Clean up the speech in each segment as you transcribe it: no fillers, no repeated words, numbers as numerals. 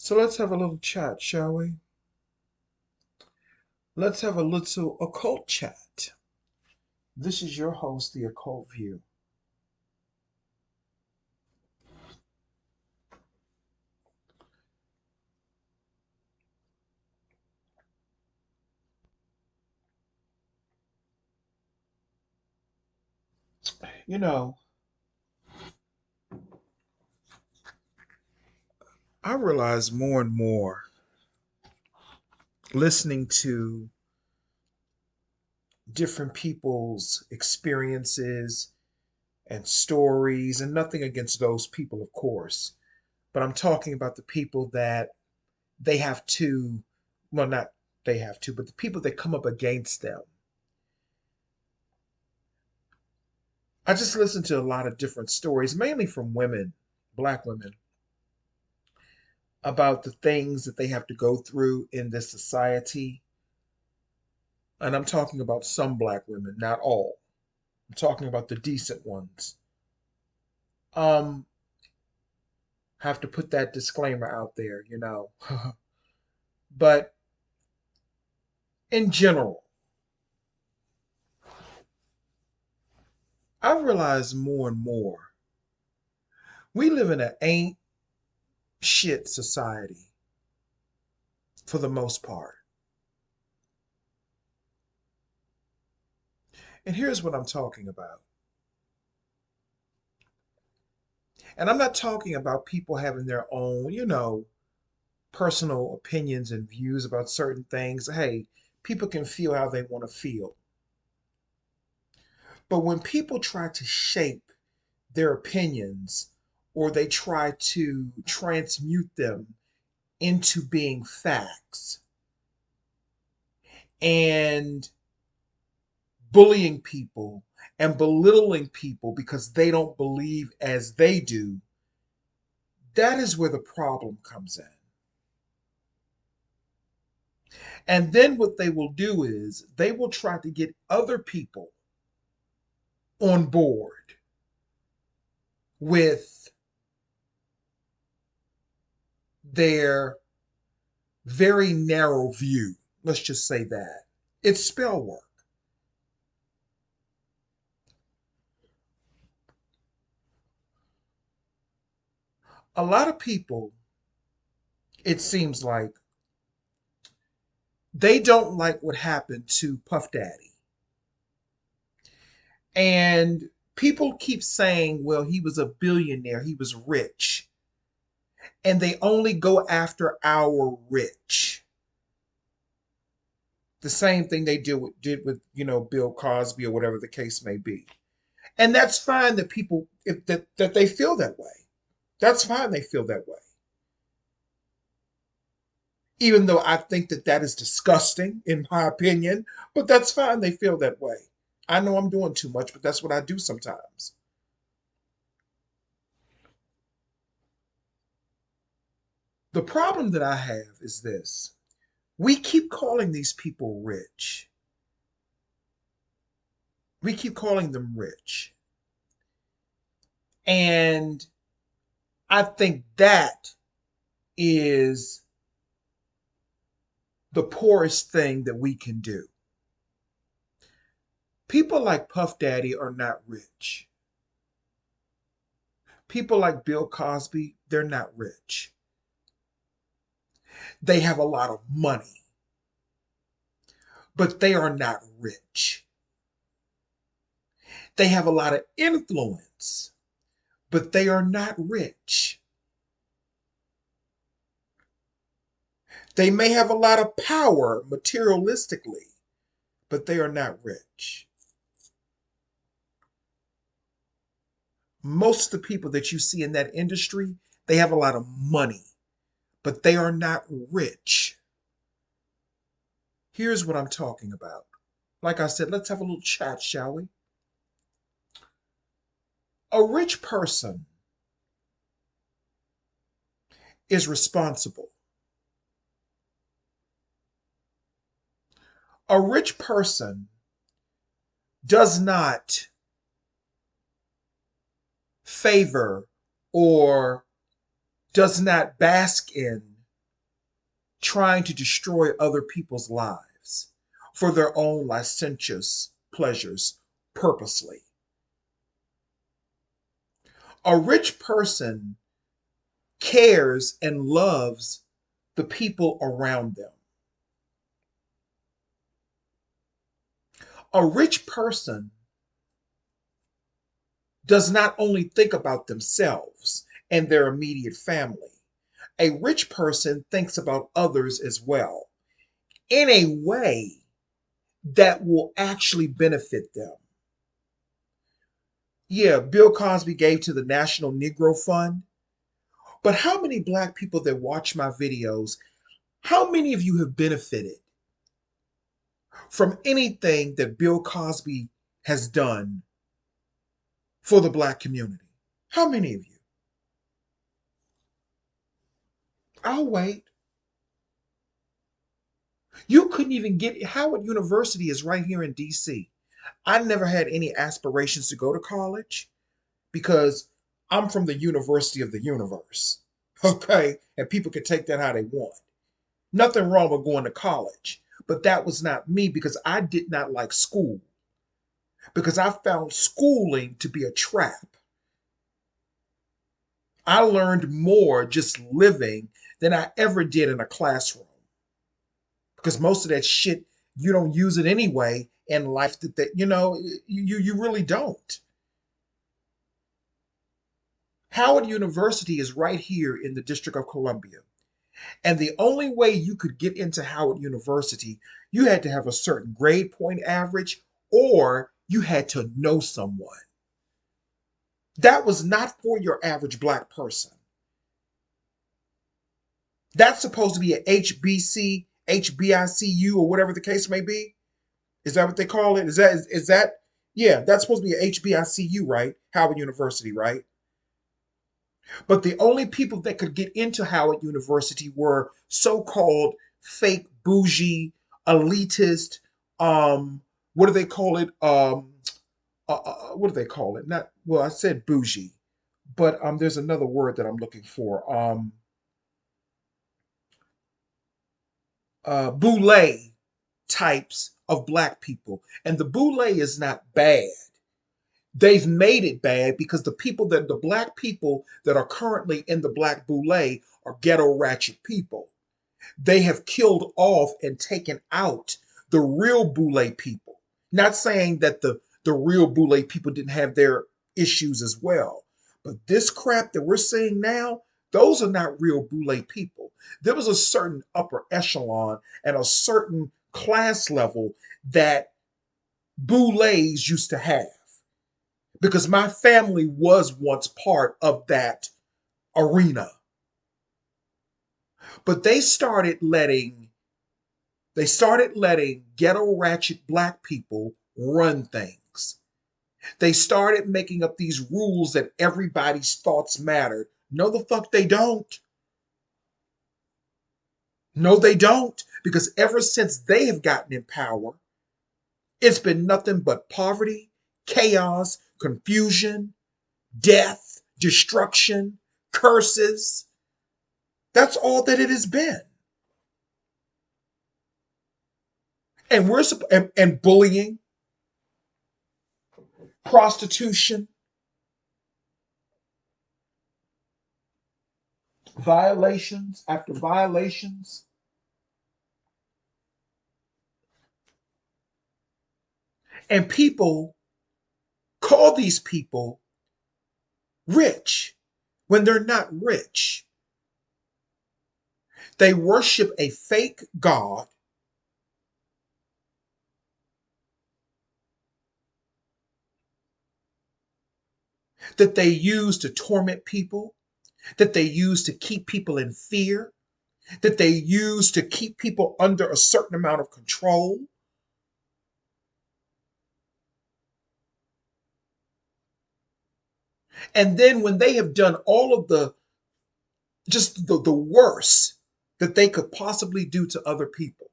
So let's have a little chat, shall we? Let's have a little occult chat. This is your host, The Occult View. You know, I realize more and more listening to different people's experiences and stories, and nothing against those people, of course, but I'm talking about the people that they have to, well, not they have to, but the people that come up against them. I just listen to a lot of different stories, mainly from women, black women, about the things that they have to go through in this society. And I'm talking about some black women, not all. I'm talking about the decent ones. Um, have to put that disclaimer out there. But in general, I've realized more and more we live in an ain't shit society for the most part. And here's what I'm talking about. And I'm not talking about people having their own, personal opinions and views about certain things. Hey, people can feel how they want to feel. But when people try to shape their opinions or they try to transmute them into being facts and bullying people and belittling people because they don't believe as they do, that is where the problem comes in. And then what they will do is they will try to get other people on board with their very narrow view. Let's just say that. It's spell work. A lot of people, it seems like, they don't like what happened to Puff Daddy. And people keep saying, well, he was a billionaire, he was rich. And they only go after our rich. The same thing they did with Bill Cosby or whatever the case may be. And that's fine that people that they feel that way. That's fine they feel that way. Even though I think that that is disgusting in my opinion, but that's fine they feel that way. I know I'm doing too much, but that's what I do sometimes. The problem that I have is this. We keep calling these people rich. We keep calling them rich. And I think that is the poorest thing that we can do. People like Puff Daddy are not rich. People like Bill Cosby, they're not rich. They have a lot of money, but they are not rich. They have a lot of influence, but they are not rich. They may have a lot of power materialistically, but they are not rich. Most of the people that you see in that industry, they have a lot of money, but they are not rich. Here's what I'm talking about. Like I said, let's have a little chat, shall we? A rich person is responsible. A rich person does not favor or does not bask in trying to destroy other people's lives for their own licentious pleasures purposely. A rich person cares and loves the people around them. A rich person does not only think about themselves and their immediate family, a rich person thinks about others as well in a way that will actually benefit them. Yeah, Bill Cosby gave to the National Negro Fund, but how many black people that watch my videos, how many of you have benefited from anything that Bill Cosby has done for the black community? How many of you? I'll wait. You couldn't even get Howard University is right here in DC. I never had any aspirations to go to college because I'm from the University of the Universe. Okay? And people can take that how they want. Nothing wrong with going to college. But that was not me because I did not like school. Because I found schooling to be a trap. I learned more just living than I ever did in a classroom. Because most of that shit, you don't use it anyway in life that you really don't. Howard University is right here in the District of Columbia. And the only way you could get into Howard University, you had to have a certain grade point average or you had to know someone. That was not for your average black person. That's supposed to be an HBC, HBICU, or whatever the case may be. Is that what they call it? Is that yeah, that's supposed to be an HBICU, right? Howard University, right? But the only people that could get into Howard University were so-called fake bougie, elitist, what do they call it? What do they call it? Not well, I said bougie, but there's another word that I'm looking for. Boule types of black people. And the boule is not bad. They've made it bad because the black people that are currently in the black boule are ghetto ratchet people. They have killed off and taken out the real boule people. Not saying that the real boule people didn't have their issues as well. But this crap that we're seeing now, those are not real boule people. There was a certain upper echelon and a certain class level that boules used to have because my family was once part of that arena. But they started letting ghetto ratchet black people run things. They started making up these rules that everybody's thoughts mattered. No, the fuck they don't. No, they don't. Because ever since they have gotten in power, it's been nothing but poverty, chaos, confusion, death, destruction, curses. That's all that it has been. And bullying, prostitution, violations after violations. And people call these people rich when they're not rich. They worship a fake God that they use to torment people, that they use to keep people in fear, that they use to keep people under a certain amount of control. And then when they have done all of the worst that they could possibly do to other people,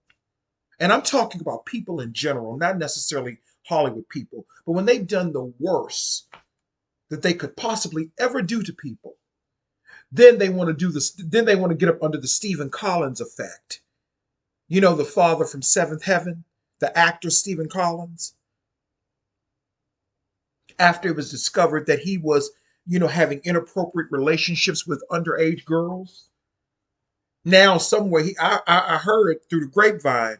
and I'm talking about people in general, not necessarily Hollywood people, but when they've done the worst that they could possibly ever do to people, Then they want to do this. Then they want to get up under the Stephen Collins effect. You know, the father from Seventh Heaven, the actor Stephen Collins. After it was discovered that he was, having inappropriate relationships with underage girls. Now, somewhere I heard through the grapevine,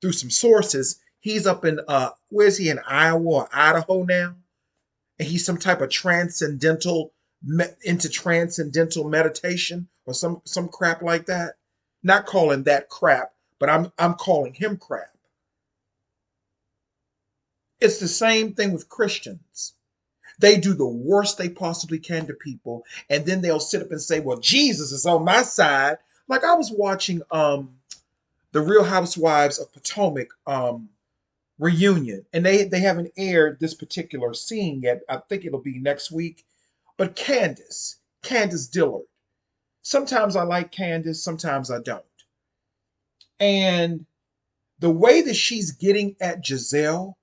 through some sources, he's up in where's he in Iowa or Idaho now, and he's some type of into transcendental meditation or some crap like that. Not calling that crap, but I'm calling him crap. It's the same thing with Christians. They do the worst they possibly can to people, and then they'll sit up and say, "Well, Jesus is on my side." Like I was watching the Real Housewives of Potomac reunion, and they haven't aired this particular scene yet. I think it'll be next week. But Candace Dillard. Sometimes I like Candace, sometimes I don't. And the way that she's getting at Giselle,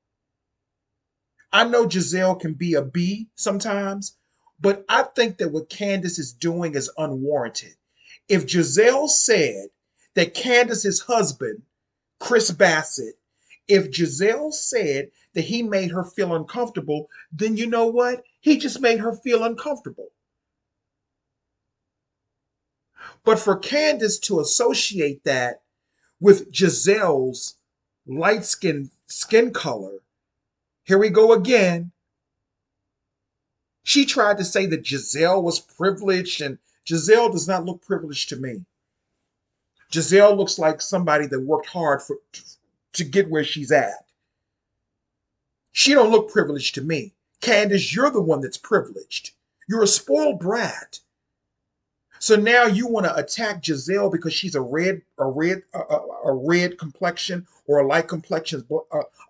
I know Giselle can be a B sometimes, but I think that what Candace is doing is unwarranted. If Giselle said that Candace's husband, Chris Bassett, if Giselle said that he made her feel uncomfortable, then you know what? He just made her feel uncomfortable. But for Candace to associate that with Giselle's skin color, here we go again. She tried to say that Giselle was privileged, and Giselle does not look privileged to me. Giselle looks like somebody that worked hard to get where she's at. She don't look privileged to me. Candace, you're the one that's privileged. You're a spoiled brat. So now you want to attack Giselle because she's a red complexion or a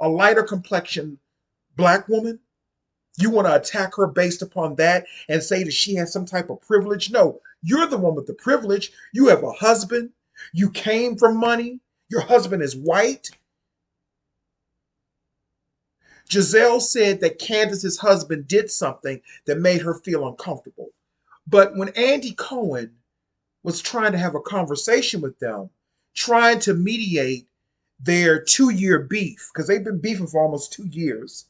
lighter complexion black woman. You want to attack her based upon that and say that she has some type of privilege? No, you're the one with the privilege. You have a husband. You came from money. Your husband is white. Giselle said that Candace's husband did something that made her feel uncomfortable. But when Andy Cohen was trying to have a conversation with them, trying to mediate their 2-year beef, because they've been beefing for almost 2 years,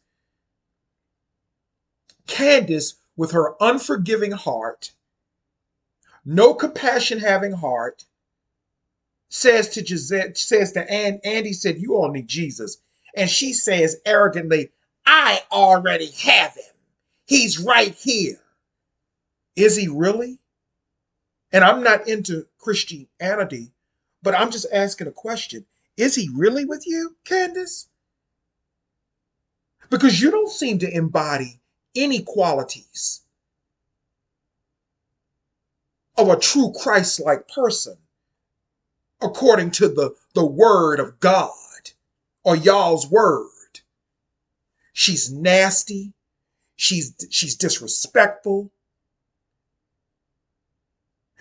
Candace, with her unforgiving heart, no compassion having heart, says to Giselle, says to Andy said, "You all need Jesus." And she says arrogantly, "I already have him. He's right here." Is he really? And I'm not into Christianity, but I'm just asking a question. Is he really with you, Candace? Because you don't seem to embody any qualities of a true Christ-like person, according to the word of God or y'all's word. She's nasty. She's disrespectful.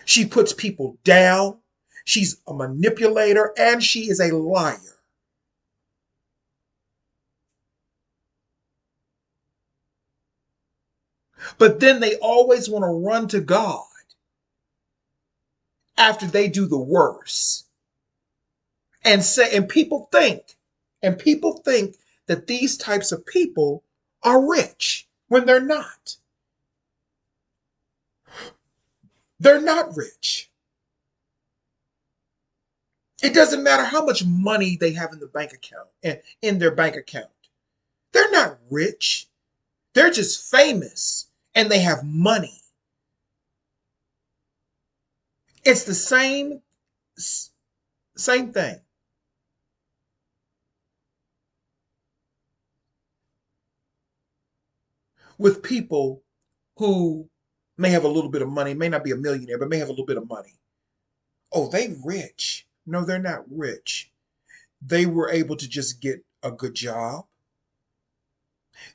She puts people down. She's a manipulator, and she is a liar. But then they always want to run to God after they do the worst. And people think that these types of people are rich when they're not. They're not rich. It doesn't matter how much money they have in the bank account and in their bank account. They're not rich. They're just famous and they have money. It's the same thing. With people who may have a little bit of money, may not be a millionaire, but may have a little bit of money. Oh, they rich. No, they're not rich. They were able to just get a good job.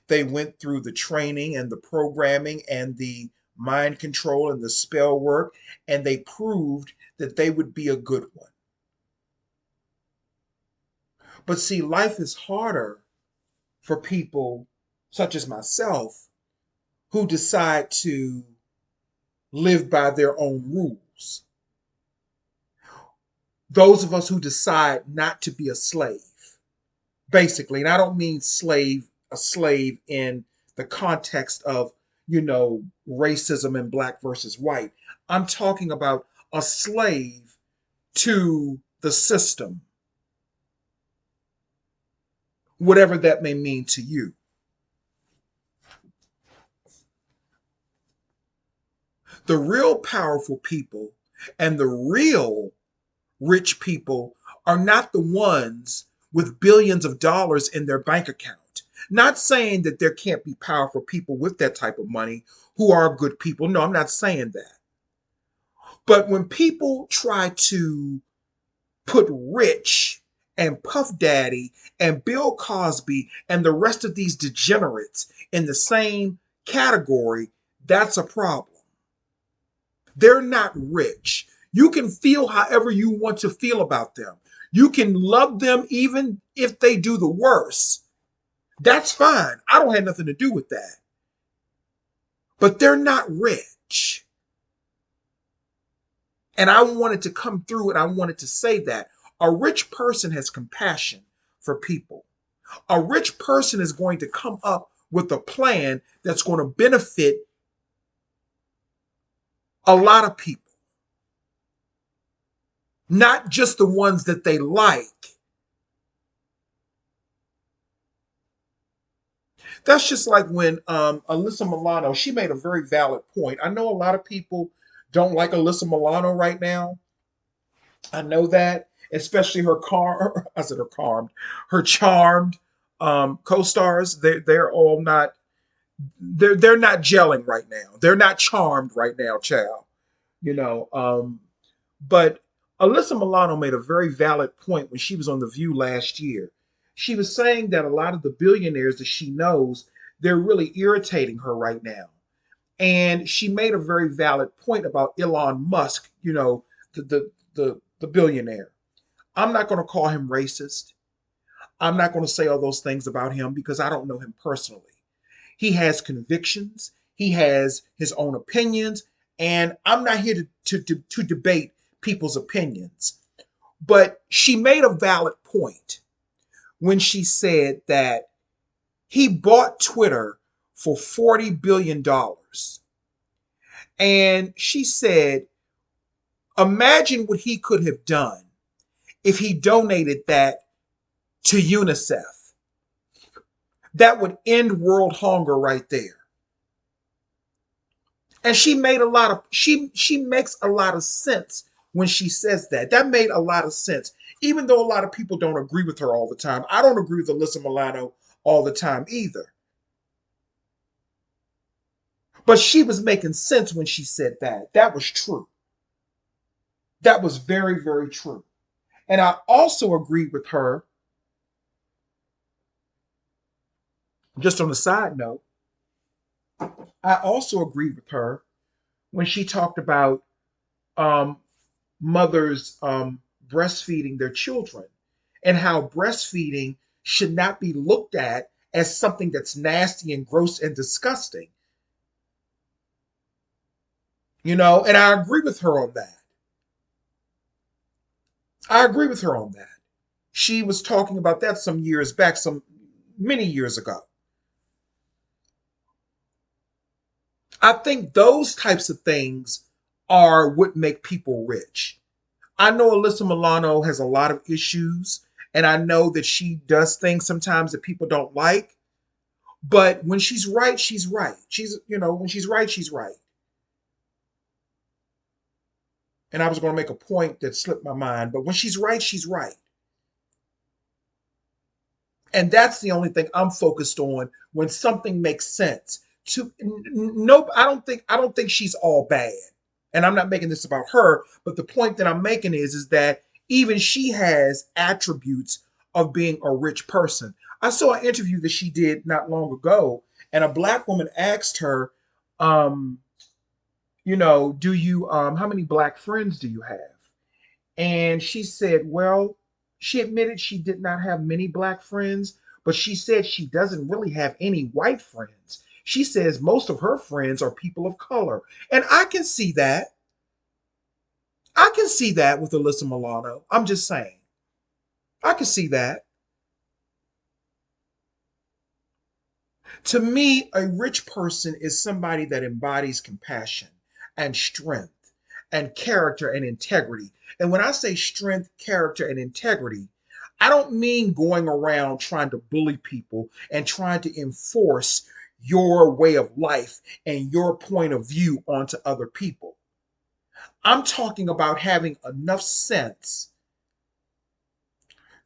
They went through the training and the programming and the mind control and the spell work, and they proved that they would be a good one. But see, life is harder for people such as myself who decide to live by their own rules. Those of us who decide not to be a slave, basically, and I don't mean a slave in the context of, racism and black versus white. I'm talking about a slave to the system, whatever that may mean to you. The real powerful people and the real rich people are not the ones with billions of dollars in their bank account. Not saying that there can't be powerful people with that type of money who are good people. No, I'm not saying that. But when people try to put Rich and Puff Daddy and Bill Cosby and the rest of these degenerates in the same category, that's a problem. They're not rich. You can feel however you want to feel about them. You can love them even if they do the worst. That's fine. I don't have nothing to do with that. But they're not rich. And I wanted to come through and I wanted to say that a rich person has compassion for people. A rich person is going to come up with a plan that's going to benefit a lot of people, not just the ones that they like. That's just like when Alyssa Milano, she made a very valid point. I know a lot of people don't like Alyssa Milano right now. I know that, especially I said her charmed co-stars. They're all not they're not gelling right now. They're not charmed right now, child. You know, but Alyssa Milano made a very valid point when she was on The View last year. She was saying that a lot of the billionaires that she knows, they're really irritating her right now. And she made a very valid point about Elon Musk, the billionaire. I'm not going to call him racist. I'm not going to say all those things about him because I don't know him personally. He has convictions, he has his own opinions, and I'm not here to debate people's opinions. But she made a valid point when she said that he bought Twitter for $40 billion. And she said, imagine what he could have done if he donated that to UNICEF. That would end world hunger right there. And she makes a lot of sense when she says that. That made a lot of sense. Even though a lot of people don't agree with her all the time. I don't agree with Alyssa Milano all the time either. But she was making sense when she said that. That was true. That was very, very true. And I also agree with her, just on a side note, I also agree with her when she talked about um, mothers breastfeeding their children and how breastfeeding should not be looked at as something that's nasty and gross and disgusting. And I agree with her on that. I agree with her on that. She was talking about that some years back, some many years ago. I think those types of things are what make people rich. I know Alyssa Milano has a lot of issues, and I know that she does things sometimes that people don't like. But when she's right, she's right. When she's right, she's right. And I was going to make a point that slipped my mind, but when she's right, she's right. And that's the only thing I'm focused on when something makes sense. Nope, I don't think she's all bad. And I'm not making this about her, but the point that I'm making is that even she has attributes of being a rich person. I saw an interview that she did not long ago, and a black woman asked her, um, do you how many black friends do you have? And she said, well, she admitted she did not have many black friends, but she said she doesn't really have any white friends. She says most of her friends are people of color. And I can see that. I can see that with Alyssa Milano. I'm just saying. I can see that. To me, a rich person is somebody that embodies compassion and strength and character and integrity. And when I say strength, character, and integrity, I don't mean going around trying to bully people and trying to enforce your way of life and your point of view onto other people. I'm talking about having enough sense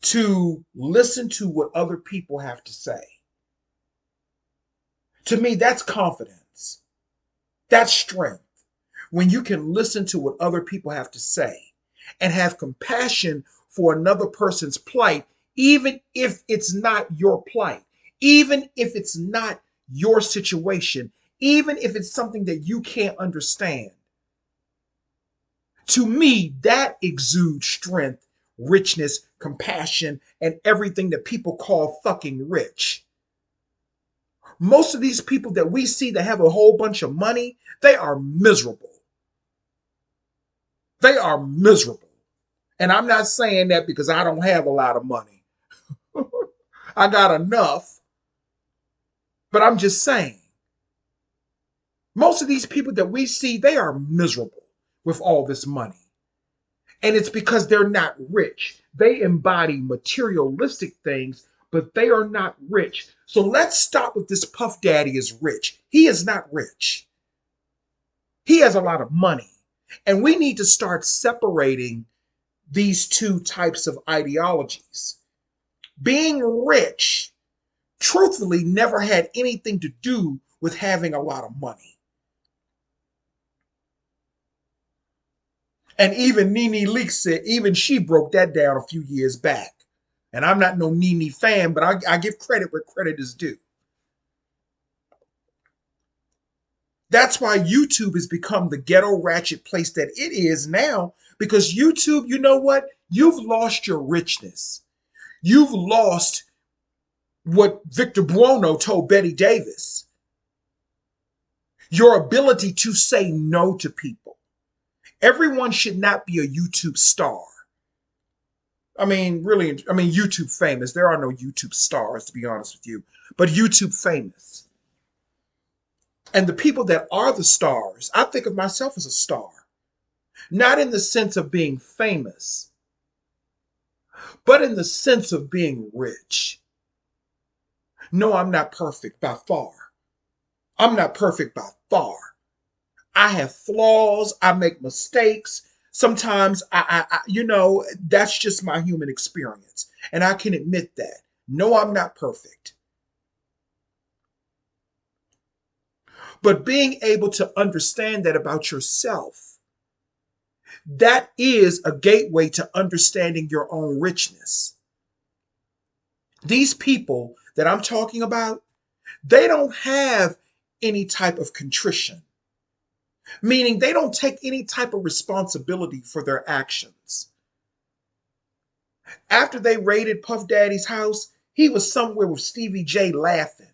to listen to what other people have to say. To me, that's confidence. That's strength. When you can listen to what other people have to say and have compassion for another person's plight, even if it's not your plight, even if it's not your situation, even if it's something that you can't understand. To me, that exudes strength, richness, compassion, and everything that people call fucking rich. Most of these people that we see that have a whole bunch of money, they are miserable. They are miserable. And I'm not saying that because I don't have a lot of money. I got enough, but I'm just saying. Most of these people that we see, they are miserable with all this money. And it's because they're not rich. They embody materialistic things, but they are not rich. So let's stop with this Puff Daddy is rich. He is not rich. He has a lot of money. And we need to start separating these two types of ideologies. Being rich, truthfully, never had anything to do with having a lot of money. And even Nene Leakes said, even she broke that down a few years back. And I'm not no Nene fan, but I give credit where credit is due. That's why YouTube has become the ghetto ratchet place that it is now. Because YouTube, you know what? You've lost your richness. You've lost what Victor Buono told Betty Davis. Your ability to say no to people. Everyone should not be a YouTube star. I mean, really, YouTube famous. There are no YouTube stars, to be honest with you, but YouTube famous. And the people that are the stars, I think of myself as a star. Not in the sense of being famous, but in the sense of being rich. No, I'm not perfect by far. I'm not perfect by far. I have flaws. I make mistakes. Sometimes that's just my human experience. And I can admit that. No, I'm not perfect. But being able to understand that about yourself, that is a gateway to understanding your own richness. These people that I'm talking about, they don't have any type of contrition, meaning they don't take any type of responsibility for their actions. After they raided Puff Daddy's house, he was somewhere with Stevie J laughing,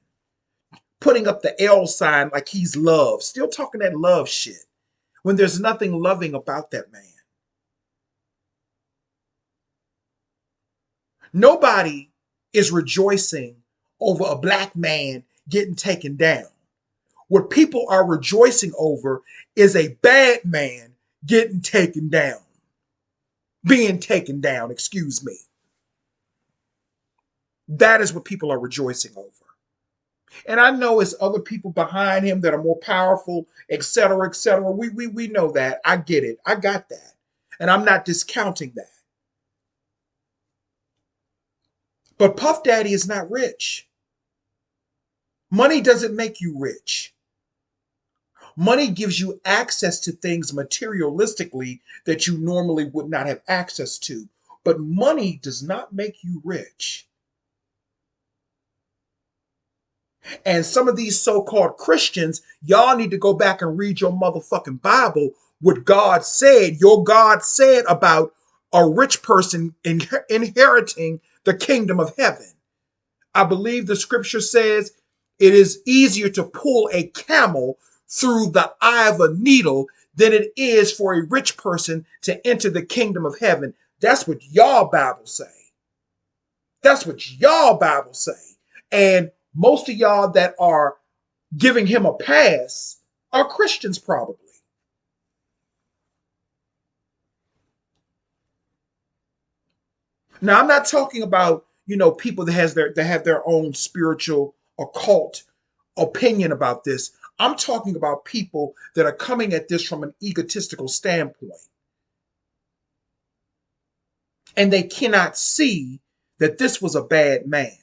putting up the L sign like he's love, still talking that love shit when there's nothing loving about that man. Nobody is rejoicing over a black man getting taken down. What people are rejoicing over is a bad man getting taken down. Being taken down, excuse me. That is what people are rejoicing over. And I know it's other people behind him that are more powerful, et cetera, et cetera. We know that. I get it. I got that. And I'm not discounting that. But Puff Daddy is not rich. Money doesn't make you rich. Money gives you access to things materialistically that you normally would not have access to. But money does not make you rich. And some of these so-called Christians, y'all need to go back and read your motherfucking Bible, what God said, your God said about a rich person inheriting the kingdom of heaven. I believe the scripture says, It is easier to pull a camel through the eye of a needle than it is for a rich person to enter the kingdom of heaven. That's what y'all Bible say. That's what y'all Bible say. And most of y'all that are giving him a pass are Christians probably. Now I'm not talking about, people that have their own spiritual occult opinion about this. I'm talking about people that are coming at this from an egotistical standpoint. And they cannot see that this was a bad man.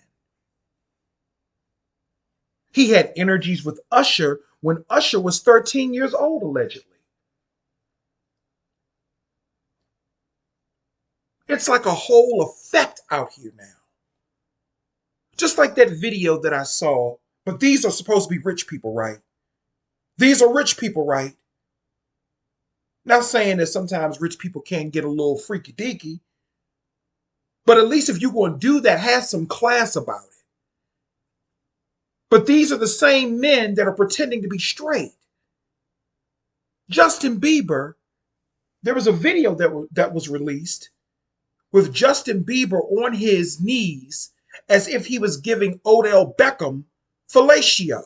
He had energies with Usher when Usher was 13 years old, allegedly. It's like a whole effect out here now. Just like that video that I saw, but these are supposed to be rich people, right? These are rich people, right? Not saying that sometimes rich people can't get a little freaky deaky, but at least if you're going to do that, have some class about it. But these are the same men that are pretending to be straight. Justin Bieber, there was a video that was released with Justin Bieber on his knees as if he was giving Odell Beckham fellatio.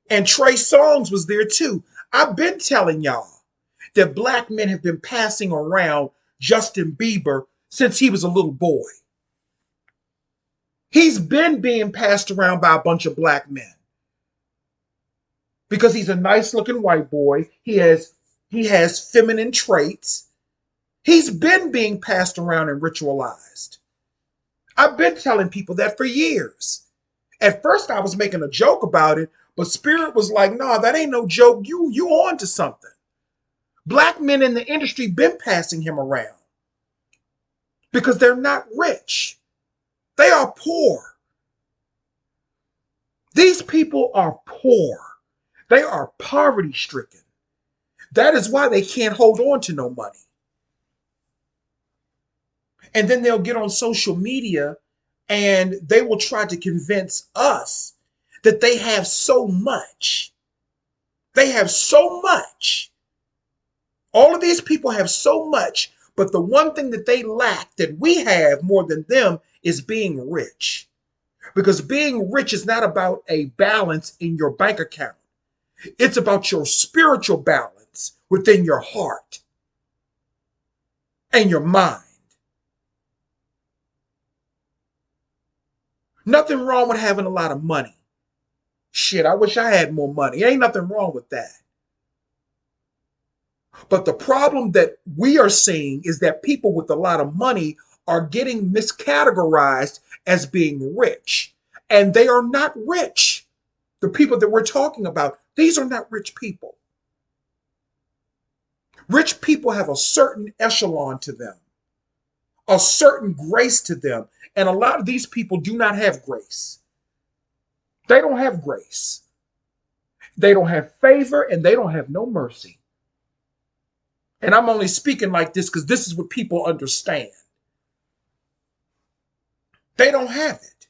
And Trey Songz was there too. I've been telling y'all that black men have been passing around Justin Bieber since he was a little boy. He's been being passed around by a bunch of black men because he's a nice looking white boy. He has feminine traits. He's been being passed around and ritualized. I've been telling people that for years. At first I was making a joke about it, but Spirit was like, "No, that ain't no joke. You on to something." Black men in the industry been passing him around because they're not rich. They are poor. These people are poor. They are poverty stricken. That is why they can't hold on to no money. And then they'll get on social media and they will try to convince us that they have so much. They have so much. All of these people have so much, but the one thing that they lack that we have more than them is being rich. Because being rich is not about a balance in your bank account. It's about your spiritual balance within your heart and your mind. Nothing wrong with having a lot of money. Shit, I wish I had more money. Ain't nothing wrong with that. But the problem that we are seeing is that people with a lot of money are getting miscategorized as being rich. And they are not rich. The people that we're talking about, these are not rich people. Rich people have a certain echelon to them, a certain grace to them. And a lot of these people do not have grace. They don't have grace. They don't have favor and they don't have no mercy. And I'm only speaking like this because this is what people understand. They don't have it.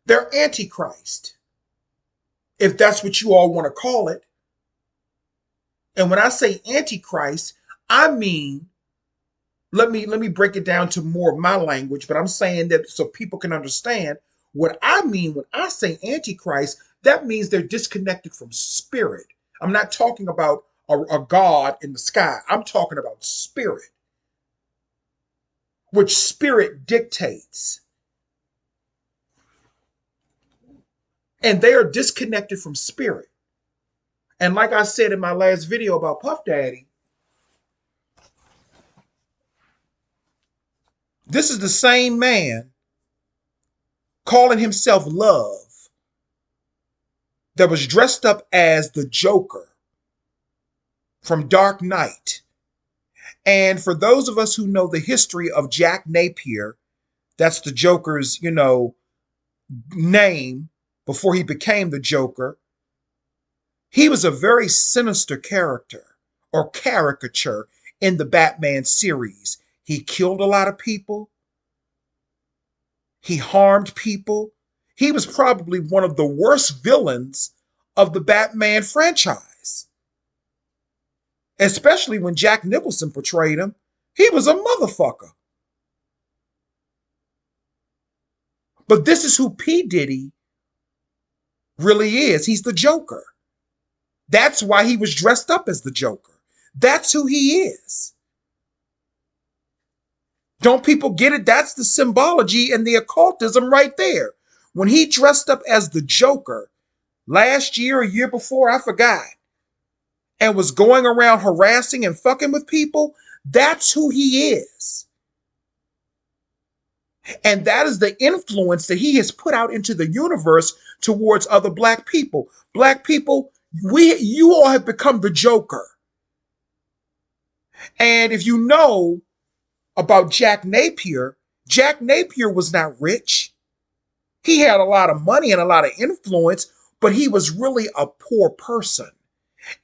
They're antichrist, if that's what you all want to call it. And when I say antichrist, I mean, let me break it down to more of my language, but I'm saying that so people can understand what I mean when I say antichrist. That means they're disconnected from spirit. I'm not talking about a God in the sky. I'm talking about spirit, which spirit dictates. And they are disconnected from spirit. And like I said in my last video about Puff Daddy, this is the same man calling himself Love that was dressed up as the Joker from Dark Knight. And for those of us who know the history of Jack Napier, that's the Joker's, name before he became the Joker. He was a very sinister character or caricature in the Batman series. He killed a lot of people. He harmed people. He was probably one of the worst villains of the Batman franchise, especially when Jack Nicholson portrayed him. He was a motherfucker. But this is who P. Diddy really is. He's the Joker. That's why he was dressed up as the Joker. That's who he is. Don't people get it? That's the symbology and the occultism right there. When he dressed up as the Joker last year or year before, I forgot, and was going around harassing and fucking with people, that's who he is. And that is the influence that he has put out into the universe towards other black people. Black people, you all have become the Joker. And if you know about Jack Napier was not rich. He had a lot of money and a lot of influence, but he was really a poor person.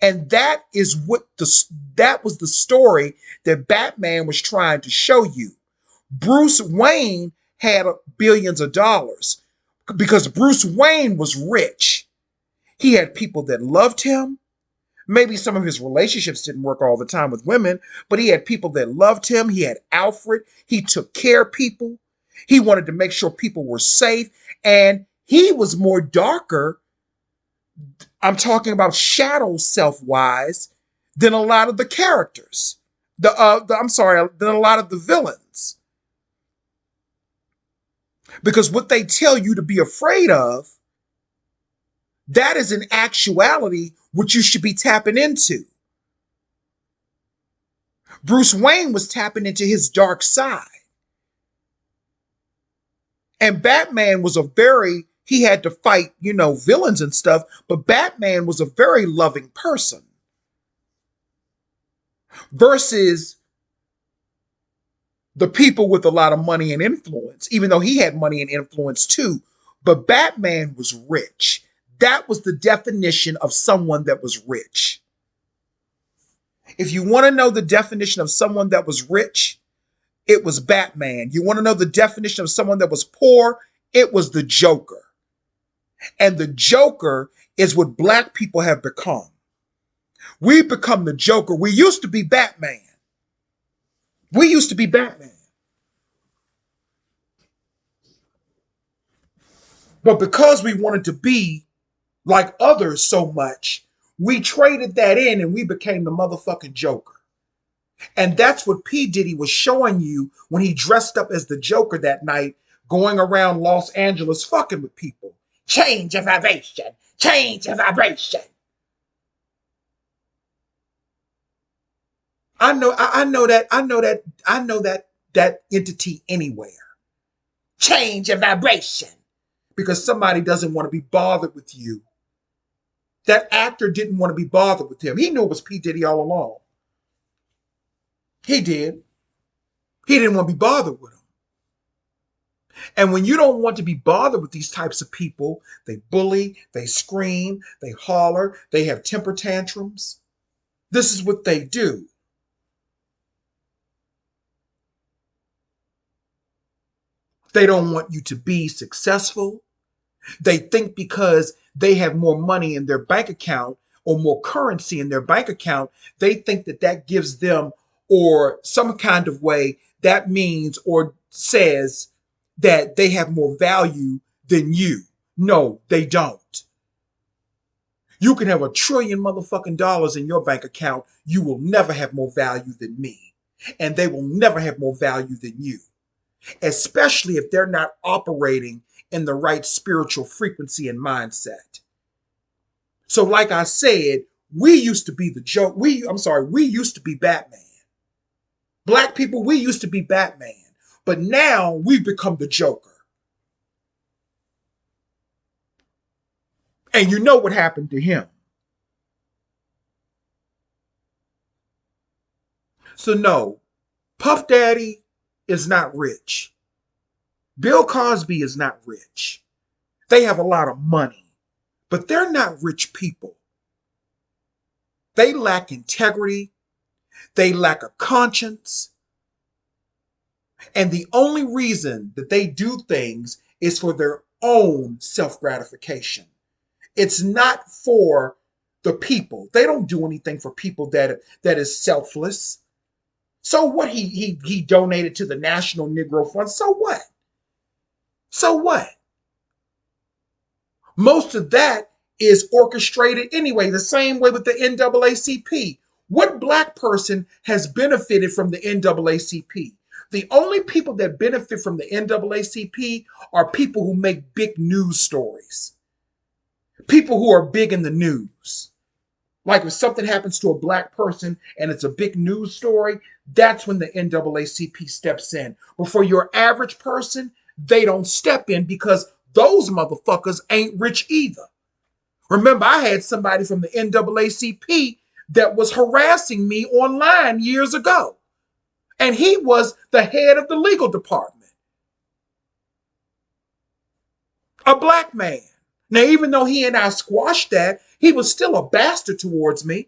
And that was the story that Batman was trying to show you. Bruce Wayne had billions of dollars because Bruce Wayne was rich. He had people that loved him. Maybe some of his relationships didn't work all the time with women, but he had people that loved him. He had Alfred. He took care of people. He wanted to make sure people were safe. And he was more darker, I'm talking about shadow self-wise, than a lot of the characters. Than a lot of the villains. Because what they tell you to be afraid of, that is in actuality what you should be tapping into. Bruce Wayne was tapping into his dark side. And Batman was he had to fight, villains and stuff, but Batman was a very loving person. Versus the people with a lot of money and influence, even though he had money and influence too. But Batman was rich. That was the definition of someone that was rich. If you want to know the definition of someone that was rich, it was Batman. You want to know the definition of someone that was poor? It was the Joker. And the Joker is what black people have become. We've become the Joker. We used to be Batman. We used to be Batman. But because we wanted to be like others so much, we traded that in and we became the motherfucking Joker. And that's what P. Diddy was showing you when he dressed up as the Joker that night, going around Los Angeles fucking with people. Change your vibration. Change your vibration. I know that entity anywhere. Change your vibration. Because somebody doesn't want to be bothered with you. That actor didn't want to be bothered with him. He knew it was P. Diddy all along. He did. He didn't want to be bothered with him. And when you don't want to be bothered with these types of people, they bully, they scream, they holler, they have temper tantrums. This is what they do. They don't want you to be successful. They think because they have more money in their bank account or more currency in their bank account, they think that gives them, or some kind of way, that means or says that they have more value than you. No, they don't. You can have $1 trillion motherfucking dollars in your bank account. You will never have more value than me. And they will never have more value than you. Especially if they're not operating in the right spiritual frequency and mindset. So like I said, we used to be the joke. We used to be Batman. Black people, we used to be Batman. But now we've become the Joker. And you know what happened to him. So no, Puff Daddy is not rich. Bill Cosby is not rich. They have a lot of money, but they're not rich people. They lack integrity. They lack a conscience. And the only reason that they do things is for their own self gratification. It's not for the people. They don't do anything for people that is selfless. So what? He donated to the National Negro Fund. So what? So what? Most of that is orchestrated anyway, the same way with the NAACP. What black person has benefited from the NAACP? The only people that benefit from the NAACP are people who make big news stories, people who are big in the news. Like if something happens to a black person and it's a big news story, that's when the NAACP steps in. But for your average person, they don't step in because those motherfuckers ain't rich either. Remember, I had somebody from the NAACP that was harassing me online years ago, and he was the head of the legal department, a black man. Now, even though he and I squashed that, he was still a bastard towards me.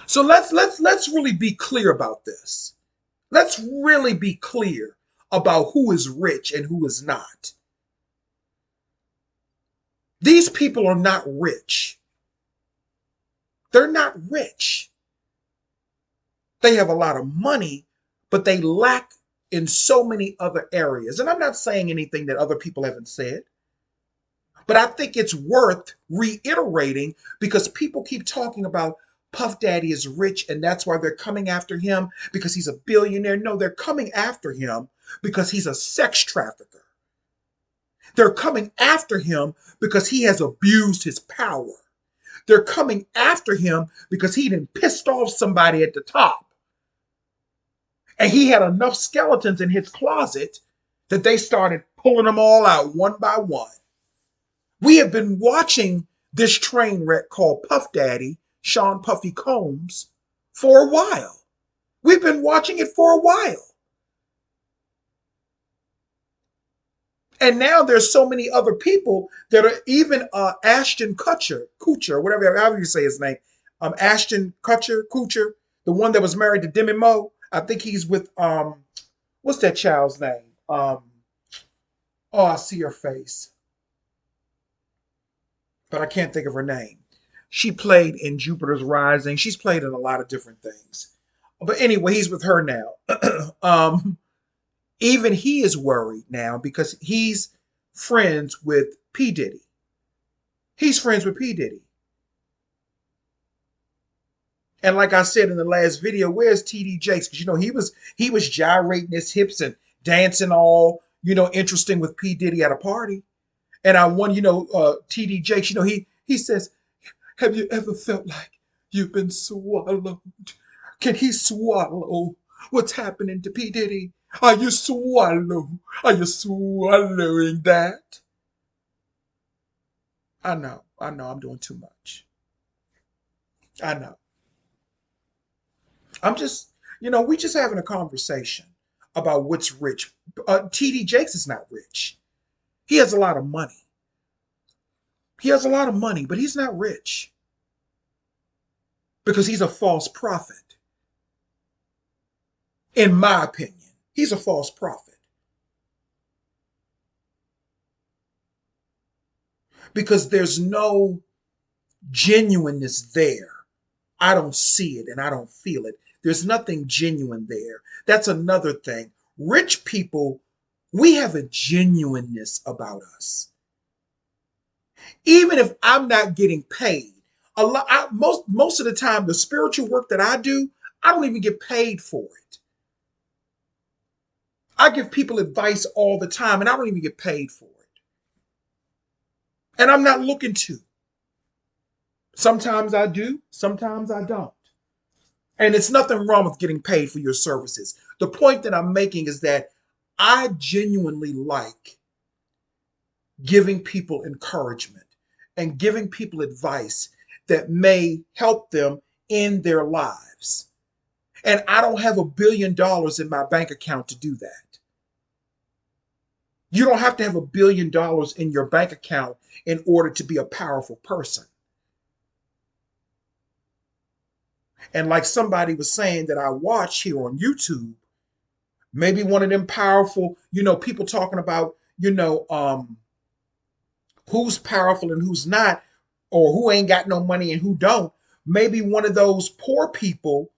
So let's really be clear about this. Let's really be clear about who is rich and who is not. These people are not rich. They're not rich. They have a lot of money, but they lack in so many other areas. And I'm not saying anything that other people haven't said, but I think it's worth reiterating because people keep talking about Puff Daddy is rich and that's why they're coming after him because he's a billionaire. No, they're coming after him because he's a sex trafficker. They're coming after him because he has abused his power. They're coming after him because he done pissed off somebody at the top. And he had enough skeletons in his closet that they started pulling them all out one by one. We have been watching this train wreck called Puff Daddy, Sean Puffy Combs, for a while. We've been watching it for a while. And now there's so many other people that are even Ashton Kutcher, whatever, however you say his name, Ashton Kutcher, the one that was married to Demi Moore. I think he's with what's that child's name? Oh, I see her face, but I can't think of her name. She played in Jupiter's Rising. She's played in a lot of different things. But anyway, he's with her now. Even he is worried now because he's friends with P. Diddy. He's friends with P. Diddy. And like I said in the last video, where's TD Jakes? Because he was gyrating his hips and dancing all interesting with P. Diddy at a party. And I won, TD Jakes, he says, have you ever felt like you've been swallowed? Can he swallow what's happening to P. Diddy? Are you swallow? Are you swallowing that? I know I'm doing too much. I know. I'm just, we just having a conversation about what's rich. TD Jakes is not rich. He has a lot of money. He has a lot of money, but he's not rich because he's a false prophet. In my opinion, he's a false prophet because there's no genuineness there. I don't see it and I don't feel it. There's nothing genuine there. That's another thing. Rich people, we have a genuineness about us. Even if I'm not getting paid, most of the time, the spiritual work that I do, I don't even get paid for it. I give people advice all the time and I don't even get paid for it. And I'm not looking to. Sometimes I do, sometimes I don't. And it's nothing wrong with getting paid for your services. The point that I'm making is that I genuinely like giving people encouragement and giving people advice that may help them in their lives. And I don't have $1 billion in my bank account to do that. You don't have to have $1 billion in your bank account in order to be a powerful person. And like somebody was saying that I watch here on YouTube, maybe one of them powerful, people talking about, who's powerful and who's not, or who ain't got no money and who don't. Maybe one of those poor people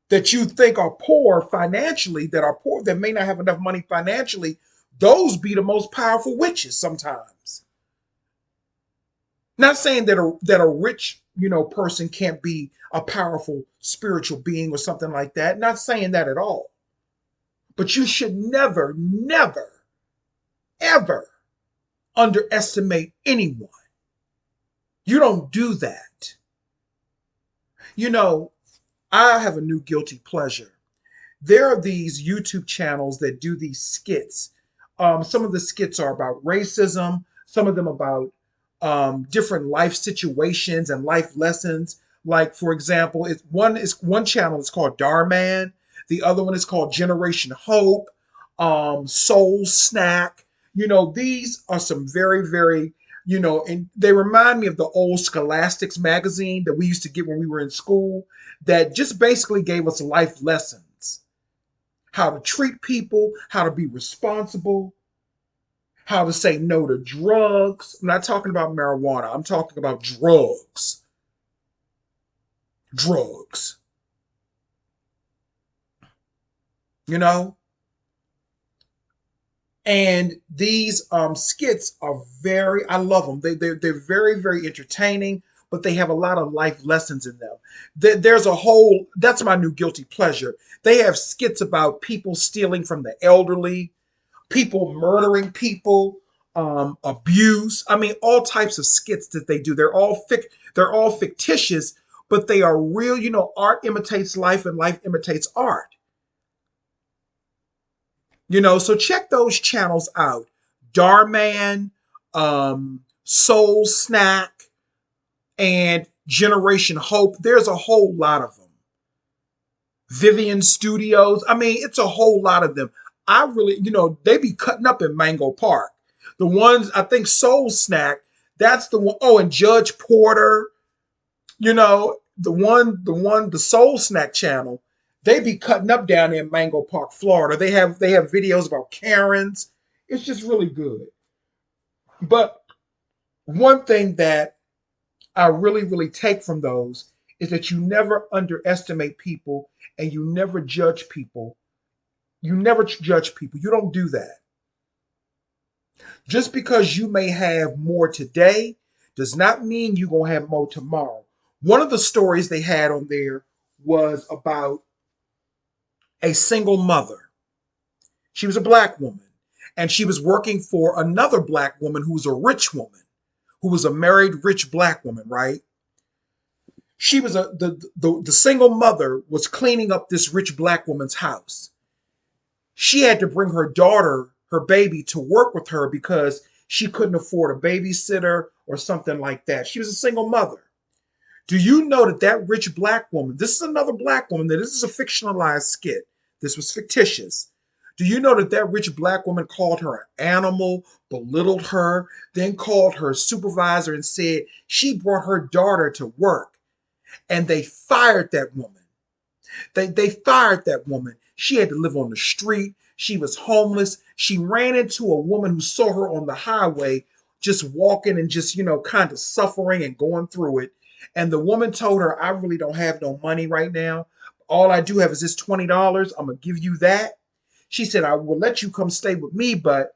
that you think are poor financially, that are poor, that may not have enough money financially, those be the most powerful witches sometimes. Not saying that a rich, person can't be a powerful spiritual being or something like that. Not saying that at all. But you should never, never, ever underestimate anyone. You don't do that. You know, I have a new guilty pleasure. There are these YouTube channels that do these skits. Some of the skits are about racism, some of them about different life situations and life lessons. Like, for example, one channel is called Darman, the other one is called Generation Hope, Soul Snack. These are some very, very, and they remind me of the old Scholastics magazine that we used to get when we were in school, that just basically gave us life lessons, how to treat people, how to be responsible, how to say no to drugs. I'm not talking about marijuana. I'm talking about drugs. Drugs. You know? And these skits are I love them. They're very, very entertaining, but they have a lot of life lessons in them. That's my new guilty pleasure. They have skits about people stealing from the elderly, people murdering people, abuse. I mean, all types of skits that they do. They're all fictitious, but they are real. Art imitates life, and life imitates art. So check those channels out. Darman, Soul Snack, and Generation Hope. There's a whole lot of them. Vivian Studios. I mean, it's a whole lot of them. I really, they be cutting up in Mango Park. The ones, I think Soul Snack, that's the one. Oh, and Judge Porter, the Soul Snack channel, they be cutting up down there in Mango Park, Florida. They have videos about Karens. It's just really good. But one thing that I really, really take from those is that you never underestimate people, and you never judge people. You never judge people. You don't do that. Just because you may have more today does not mean you're going to have more tomorrow. One of the stories they had on there was about a single mother. She was a black woman, and she was working for another black woman who was a rich woman, who was a married rich black woman, right? She was the single mother was cleaning up this rich black woman's house. She had to bring her daughter, her baby, to work with her because she couldn't afford a babysitter or something like that. She was a single mother. Do you know that rich black woman, this is another black woman, that this is a fictionalized skit. This was fictitious. Do you know that rich black woman called her an animal, belittled her, then called her supervisor and said she brought her daughter to work, and they fired that woman. They fired that woman. She had to live on the street. She was homeless. She ran into a woman who saw her on the highway, just walking and just, kind of suffering and going through it. And the woman told her, I really don't have no money right now. All I do have is this $20. I'm going to give you that. She said, I will let you come stay with me, but,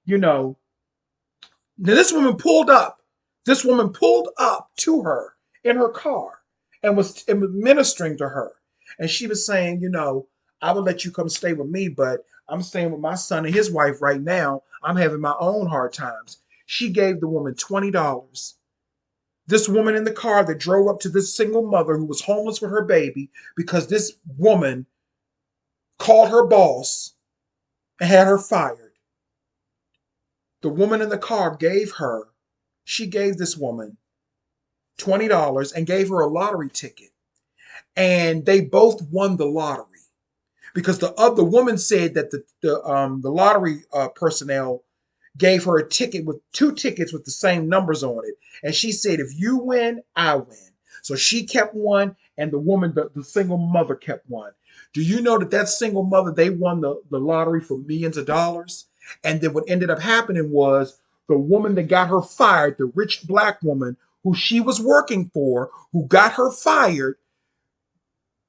now this woman pulled up. This woman pulled up to her in her car and was ministering to her. And she was saying, I would let you come stay with me, but I'm staying with my son and his wife right now. I'm having my own hard times. She gave the woman $20. This woman in the car that drove up to this single mother who was homeless with her baby, because this woman called her boss and had her fired. The woman in the car she gave this woman $20 and gave her a lottery ticket. And they both won the lottery, because the woman said that the lottery personnel gave her two tickets with the same numbers on it, and she said, if you win, I win. So she kept one, and the woman, the single mother, kept one. Do you know that that single mother, they won the lottery for millions of dollars? And then what ended up happening was the woman that got her fired, the rich black woman who she was working for, who got her fired,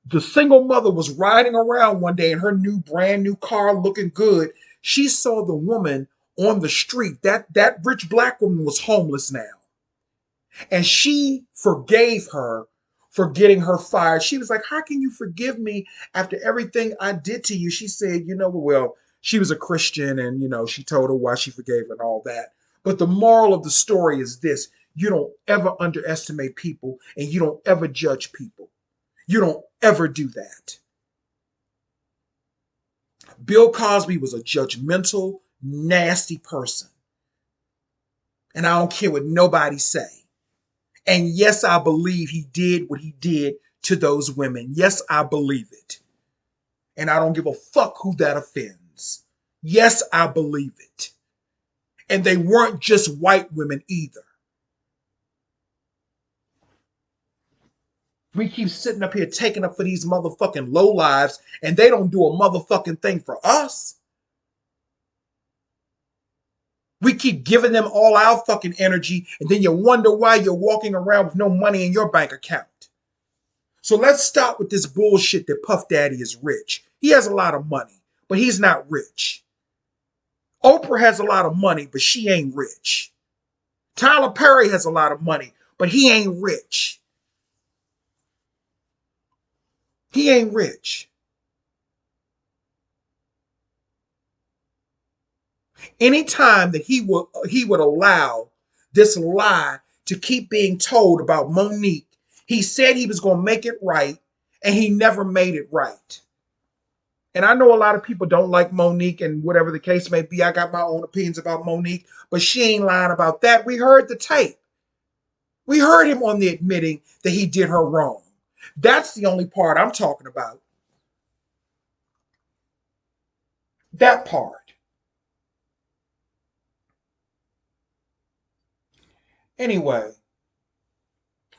the single mother was riding around one day in her new brand new car looking good. She saw the woman on the street. That rich black woman was homeless now. And she forgave her for getting her fired. She was like, "How can you forgive me after everything I did to you?" She said, well, she was a Christian, and she told her why she forgave her and all that. But the moral of the story is this: you don't ever underestimate people, and you don't ever judge people. You don't ever do that. Bill Cosby was a judgmental, nasty person. And I don't care what nobody say. And yes, I believe he did what he did to those women. Yes, I believe it. And I don't give a fuck who that offends. Yes, I believe it. And they weren't just white women either. We keep sitting up here taking up for these motherfucking lowlives, and they don't do a motherfucking thing for us. We keep giving them all our fucking energy, and then you wonder why you're walking around with no money in your bank account. So let's stop with this bullshit that Puff Daddy is rich. He has a lot of money, but he's not rich. Oprah has a lot of money, but she ain't rich. Tyler Perry has a lot of money, but he ain't rich. He ain't rich. Anytime that he would allow this lie to keep being told about Monique, he said he was going to make it right, and he never made it right. And I know a lot of people don't like Monique, and whatever the case may be, I got my own opinions about Monique, but she ain't lying about that. We heard the tape. We heard him on the admitting that he did her wrong. That's the only part I'm talking about. That part. Anyway,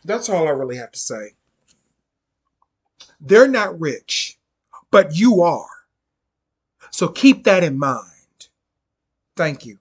that's all I really have to say. They're not rich, but you are. So keep that in mind. Thank you.